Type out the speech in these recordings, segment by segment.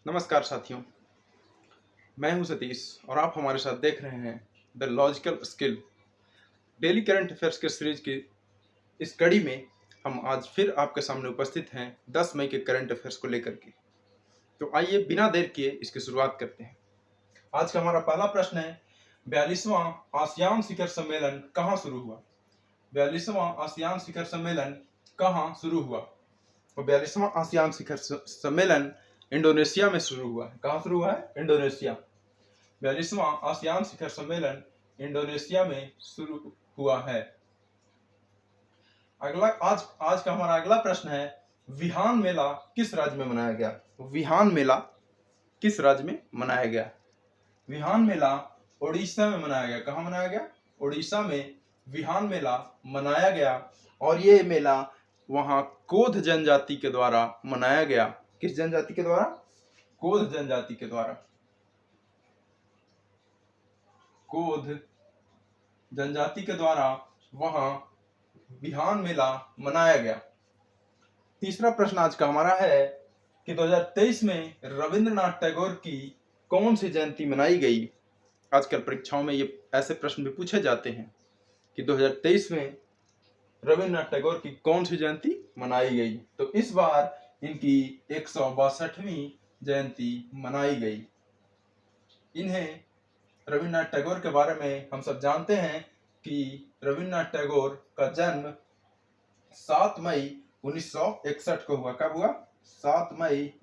नमस्कार साथियों, मैं हूं सतीश और आप हमारे साथ देख रहे हैं the logical skill daily current affairs के सीरीज की इस कड़ी में। हम आज फिर आपके सामने उपस्थित हैं 10 मई के करंट अफेयर्स को लेकर के। तो आइए बिना देर किए इसकी शुरुआत करते हैं। आज का हमारा पहला प्रश्न है, 42वां आसियान शिखर सम्मेलन कहाँ शुरू हुआ? 42वां आसियान शिखर सम्मेलन कहाँ शुरू हुआ? और 42वां आसियान शिखर सम्मेलन इंडोनेशिया में शुरू हुआ है। कहाँ शुरू हुआ है? इंडोनेशिया। 42वां आसियान शिखर सम्मेलन इंडोनेशिया में शुरू हुआ है। अगला आज का हमारा अगला प्रश्न है, विहान मेला किस राज्य में मनाया गया? विहान मेला किस राज्य में मनाया गया? विहान मेला ओडिशा में मनाया गया। कहाँ मनाया गया? ओडिशा में विहान मेला मनाया गया और ये मेला वहां कोध जनजाति के द्वारा मनाया गया। किस जनजाति के द्वारा? कोध जनजाति के द्वारा। कोध जनजाति के द्वारा वहां विहान मेला मनाया गया। तीसरा प्रश्न आज का हमारा है कि 2023 में रविंद्रनाथ टैगोर की कौन सी जयंती मनाई गई? आजकल परीक्षाओं में ये ऐसे प्रश्न भी पूछे जाते हैं कि 2023 में रविंद्रनाथ टैगोर की कौन सी जयंती मनाई गई। तो इस बार इनकी 162वीं जयंती मनाई गई। इन्हें रविंद्रनाथ टैगोर के बारे में हम सब जानते हैं कि रविंद्रनाथ टैगोर का जन्म 7 मई 1961 को हुआ। कब हुआ? 7 मई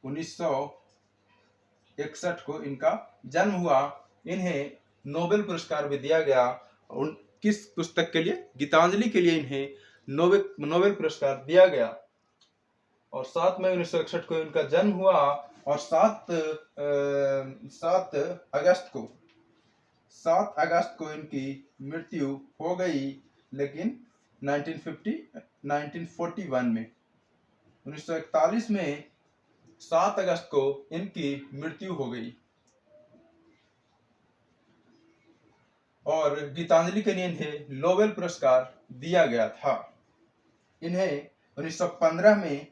1961 को इनका जन्म हुआ। इन्हें नोबेल पुरस्कार भी दिया गया। किस पुस्तक के लिए? गीतांजलि के लिए इन्हें नोबेल पुरस्कार दिया गया। और 7 मई 1961 को इनका जन्म हुआ और 7 अगस्त को इनकी मृत्यु हो गई। लेकिन 1941 में 1941 में 7 अगस्त को इनकी मृत्यु हो गई। और गीतांजलि के लिए इन्हें नोबेल पुरस्कार दिया गया था। इन्हें 1915 में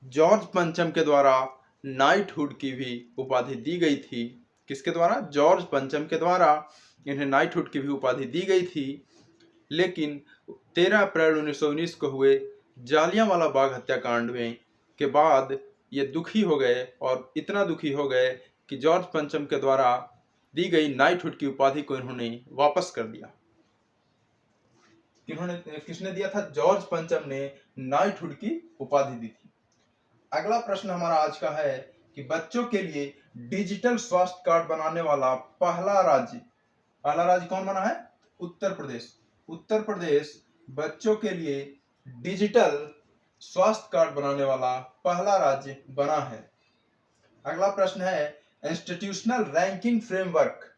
जॉर्ज पंचम के द्वारा नाइटहुड की भी उपाधि दी गई थी। किसके द्वारा? जॉर्ज पंचम के द्वारा इन्हें नाइटहुड की भी उपाधि दी गई थी। लेकिन 13 अप्रैल 1919 को हुए जालियांवाला बाग हत्याकांड में के बाद ये दुखी हो गए और इतना दुखी हो गए कि जॉर्ज पंचम के द्वारा दी गई नाइटहुड की उपाधि को इन्होंने वापस कर दिया। किसने दिया था? जॉर्ज पंचम ने नाइटहुड की उपाधि दी थी। अगला प्रश्न हमारा आज का है कि बच्चों के लिए डिजिटल स्वास्थ्य कार्ड बनाने वाला पहला राज्य कौन बना है? उत्तर प्रदेश। उत्तर प्रदेश बच्चों के लिए डिजिटल स्वास्थ्य कार्ड बनाने वाला पहला राज्य बना है। अगला प्रश्न है, इंस्टीट्यूशनल रैंकिंग फ्रेमवर्क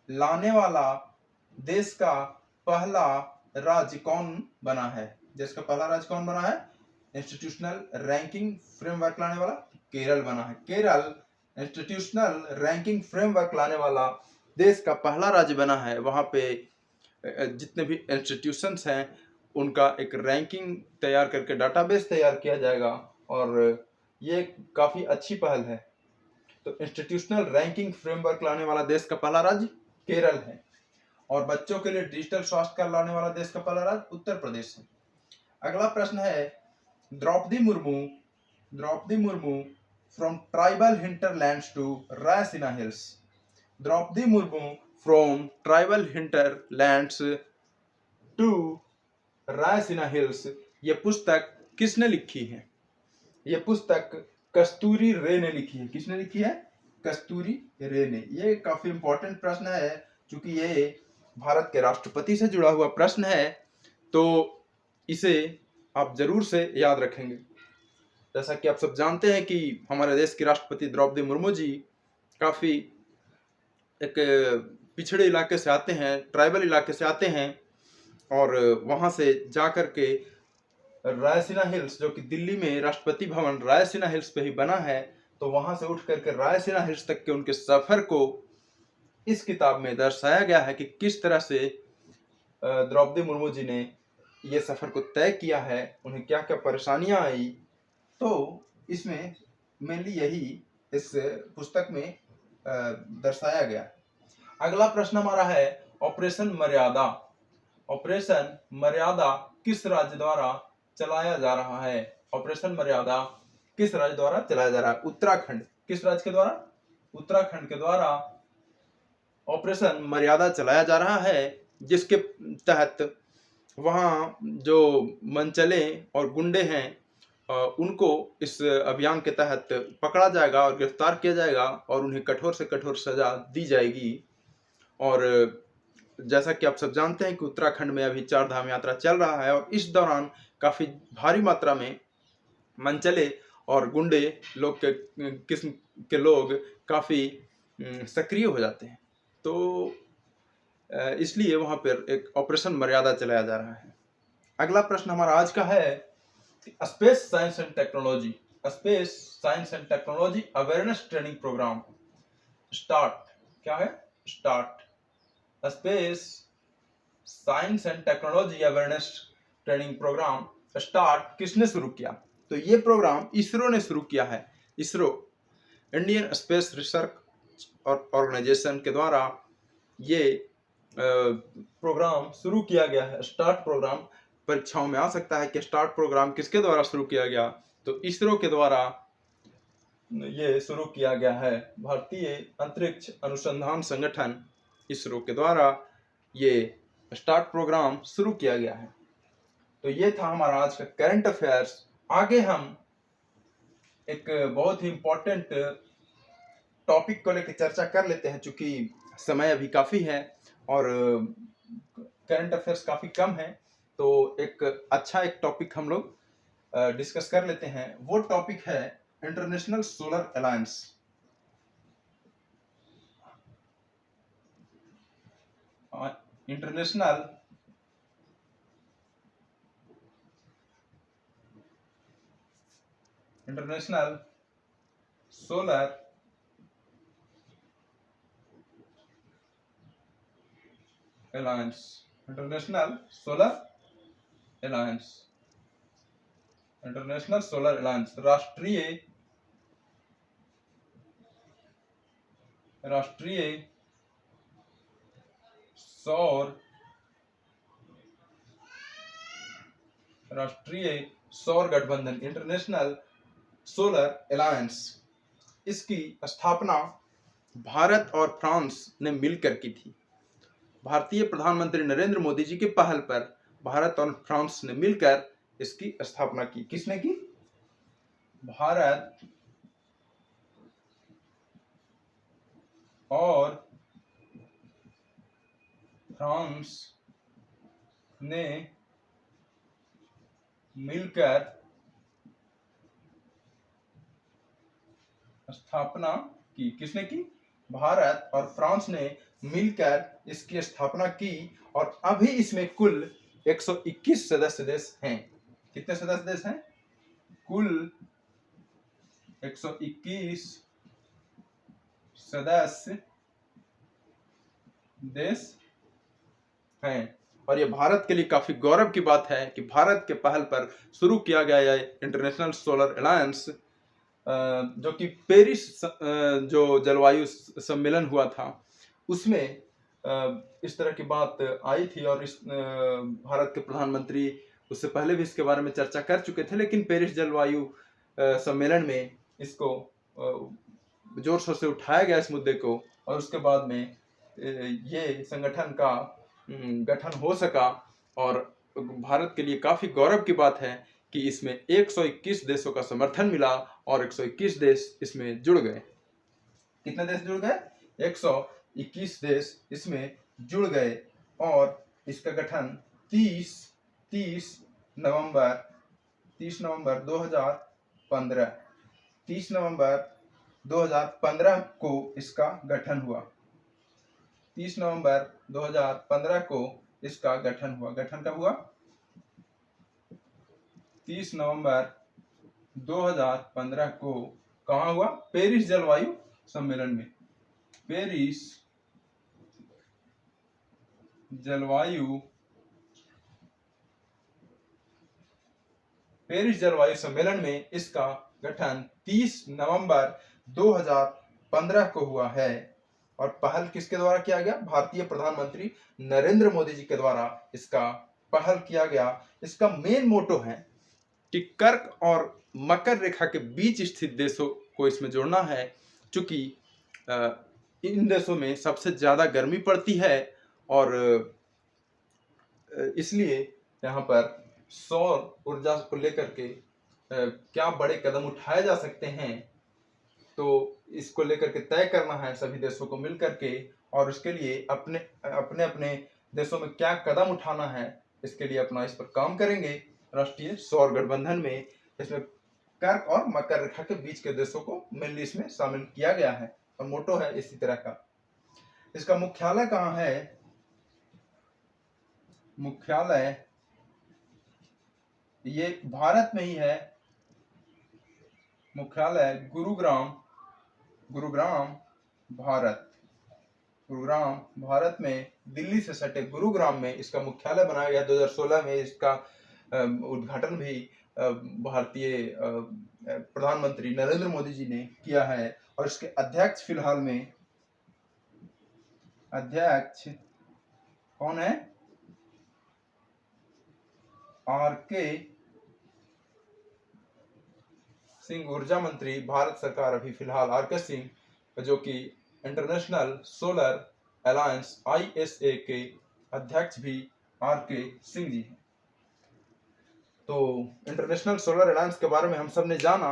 लाने वाला देश का पहला राज्य कौन बना है? देश का पहला राज्य कौन बना है? इंस्टीट्यूशनल रैंकिंग फ्रेमवर्क लाने वाला केरल बना है। केरल इंस्टीट्यूशनल रैंकिंग फ्रेमवर्क लाने वाला देश का पहला राज्य बना है। वहां पे जितने भी इंस्टीट्यूशंस हैं उनका एक रैंकिंग तैयार करके डाटाबेस तैयार किया जाएगा और ये काफी अच्छी पहल है। तो इंस्टीट्यूशनल रैंकिंग फ्रेमवर्क लाने वाला देश का पहला राज्य केरल है और बच्चों के लिए डिजिटल स्वास्थ्य कार्ड लाने वाला देश का पहला राज्य उत्तर प्रदेश है। अगला प्रश्न है, Draupadi Murmu from tribal hinterlands to Raisina hills. Draupadi Murmu from tribal hinterlands to Raisina hills, ये पुस्तक किसने लिखी है? ये पुस्तक कस्तूरी रे ने लिखी है। किसने लिखी है? कस्तूरी रे ने। ये काफी इंपॉर्टेंट प्रश्न है क्योंकि ये भारत के राष्ट्रपति से जुड़ा हुआ प्रश्न है, तो इसे आप जरूर से याद रखेंगे। जैसा कि आप सब जानते हैं कि हमारे देश की राष्ट्रपति द्रौपदी मुर्मू जी काफी एक पिछड़े इलाके से आते हैं, ट्राइबल इलाके से आते हैं और वहां से जाकर के रायसीना हिल्स, जो कि दिल्ली में राष्ट्रपति भवन रायसीना हिल्स पे ही बना है, तो वहां से उठ करके रायसीना हिल्स तक के उनके सफर को इस किताब में दर्शाया गया है कि किस तरह से द्रौपदी मुर्मू जी ने ये सफर को तय किया है, उन्हें क्या क्या परेशानियां आई, तो इसमें मेनली यही इस पुस्तक में दर्शाया गया। अगला प्रश्न हमारा है ऑपरेशन मर्यादा। ऑपरेशन मर्यादा किस राज्य द्वारा चलाया जा रहा है? ऑपरेशन मर्यादा किस राज्य द्वारा चलाया जा रहा है? उत्तराखंड। किस राज्य के द्वारा? उत्तराखंड के द्वारा ऑपरेशन मर्यादा चलाया जा रहा है, जिसके तहत वहाँ जो मनचले और गुंडे हैं उनको इस अभियान के तहत पकड़ा जाएगा और गिरफ्तार किया जाएगा और उन्हें कठोर से कठोर सजा दी जाएगी। और जैसा कि आप सब जानते हैं कि उत्तराखंड में अभी 4 धाम यात्रा चल रहा है और इस दौरान काफी भारी मात्रा में मनचले और गुंडे लोग के किस्म के लोग काफी सक्रिय हो जाते हैं, तो इसलिए वहां पर एक ऑपरेशन मर्यादा चलाया जा रहा है। अगला प्रश्न हमारा आज का है space science and technology. Space science and technology awareness training program start. क्या है? Start. Space science and technology awareness training program start किसने शुरू किया? तो ये प्रोग्राम इसरो ने शुरू किया है। ISRO, Indian space research organisation के द्वारा ये प्रोग्राम शुरू किया गया है। स्टार्ट प्रोग्राम परीक्षाओं में आ सकता है कि स्टार्ट प्रोग्राम किसके द्वारा शुरू किया गया, तो इसरो के द्वारा ये शुरू किया गया है। भारतीय अंतरिक्ष अनुसंधान संगठन इसरो के द्वारा ये स्टार्ट प्रोग्राम शुरू किया गया है। तो ये था हमारा आज का करंट अफेयर्स। आगे हम एक बहुत ही इंपॉर्टेंट टॉपिक को लेकर चर्चा कर लेते हैं, चूंकि समय अभी काफी है और करंट अफेयर्स काफी कम है, तो एक अच्छा टॉपिक हम लोग डिस्कस कर लेते हैं। वो टॉपिक है international solar alliance. International solar alliance. International solar alliance राष्ट्रीय सौर गठबंधन, इंटरनेशनल सोलर अलायंस, इसकी स्थापना भारत और फ्रांस ने मिलकर की थी। भारतीय प्रधानमंत्री नरेंद्र मोदी जी के पहल पर भारत और फ्रांस ने मिलकर इसकी स्थापना की। किसने की? भारत और फ्रांस ने मिलकर स्थापना की। किसने की? भारत और फ्रांस ने मिलकर इसकी स्थापना की और अभी इसमें कुल 121 सदस्य देश हैं। कितने सदस्य देश हैं? कुल 121 सदस्य देश हैं। और ये भारत के लिए काफी गौरव की बात है कि भारत के पहल पर शुरू किया गया है इंटरनेशनल सोलर अलायंस, जो कि पेरिस जो जलवायु सम्मेलन हुआ था उसमें इस तरह की बात आई थी और इस भारत के प्रधानमंत्री उससे पहले भी इसके बारे में चर्चा कर चुके थे, लेकिन पेरिस जलवायु सम्मेलन में इसको जोर शोर से उठाया गया इस मुद्दे को और उसके बाद में ये संगठन का गठन हो सका। और भारत के लिए काफी गौरव की बात है कि इसमें 121 देशों का समर्थन मिला और 121 देश इसमें जुड़ गए। कितने देश जुड़ गए? 121 देश इसमें जुड़ गए और इसका गठन 30 नवंबर 2015 को इसका गठन हुआ। 30 नवंबर 2015 को इसका गठन हुआ। गठन कब हुआ? 30 नवंबर 2015 को। कहाँ हुआ? पेरिस जलवायु सम्मेलन में। पेरिस जलवायु पेरिस जलवायु सम्मेलन में इसका गठन 30 नवंबर 2015 को हुआ है और पहल किसके द्वारा किया गया? भारतीय प्रधानमंत्री नरेंद्र मोदी जी के द्वारा इसका पहल किया गया। इसका मेन मोटो है कि कर्क और मकर रेखा के बीच स्थित देशों को इसमें जोड़ना है, चूंकि इन देशों में सबसे ज्यादा गर्मी पड़ती है और इसलिए यहाँ पर सौर ऊर्जा को लेकर के क्या बड़े कदम उठाए जा सकते हैं, तो इसको लेकर के तय करना है सभी देशों को मिल करके, और उसके लिए अपने अपने अपने देशों में क्या कदम उठाना है इसके लिए अपना इस पर काम करेंगे। राष्ट्रीय सौर गठबंधन में इसमें कर्क और मकर रेखा के बीच के देशों को मेनली इसमें शामिल किया गया है और मोटो है इसी तरह का। इसका मुख्यालय कहाँ है? मुख्यालय ये भारत में ही है। मुख्यालय गुरुग्राम भारत में दिल्ली से सटे गुरुग्राम में इसका मुख्यालय बनाया गया। 2016 में इसका उद्घाटन भी भारतीय प्रधानमंत्री नरेंद्र मोदी जी ने किया है और इसके अध्यक्ष फिलहाल में अध्यक्ष कौन है? RK सिंह, ऊर्जा मंत्री भारत सरकार अभी फिलहाल RK सिंह, जो कि इंटरनेशनल सोलर अलायंस ISA के अध्यक्ष भी RK सिंह जी हैं। तो इंटरनेशनल सोलर अलायंस के बारे में हम सब ने जाना।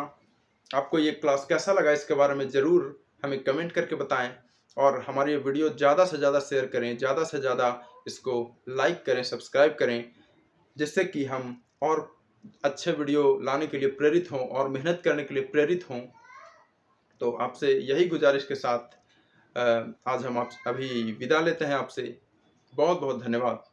आपको ये क्लास कैसा लगा इसके बारे में जरूर हमें कमेंट करके बताएं और हमारी वीडियो ज़्यादा से ज़्यादा शेयर करें, ज़्यादा से ज़्यादा इसको लाइक करें, सब्सक्राइब करें, जिससे कि हम और अच्छे वीडियो लाने के लिए प्रेरित हों और मेहनत करने के लिए प्रेरित हों। तो आपसे यही गुजारिश के साथ आज हम आप अभी विदा लेते हैं आपसे। बहुत बहुत धन्यवाद।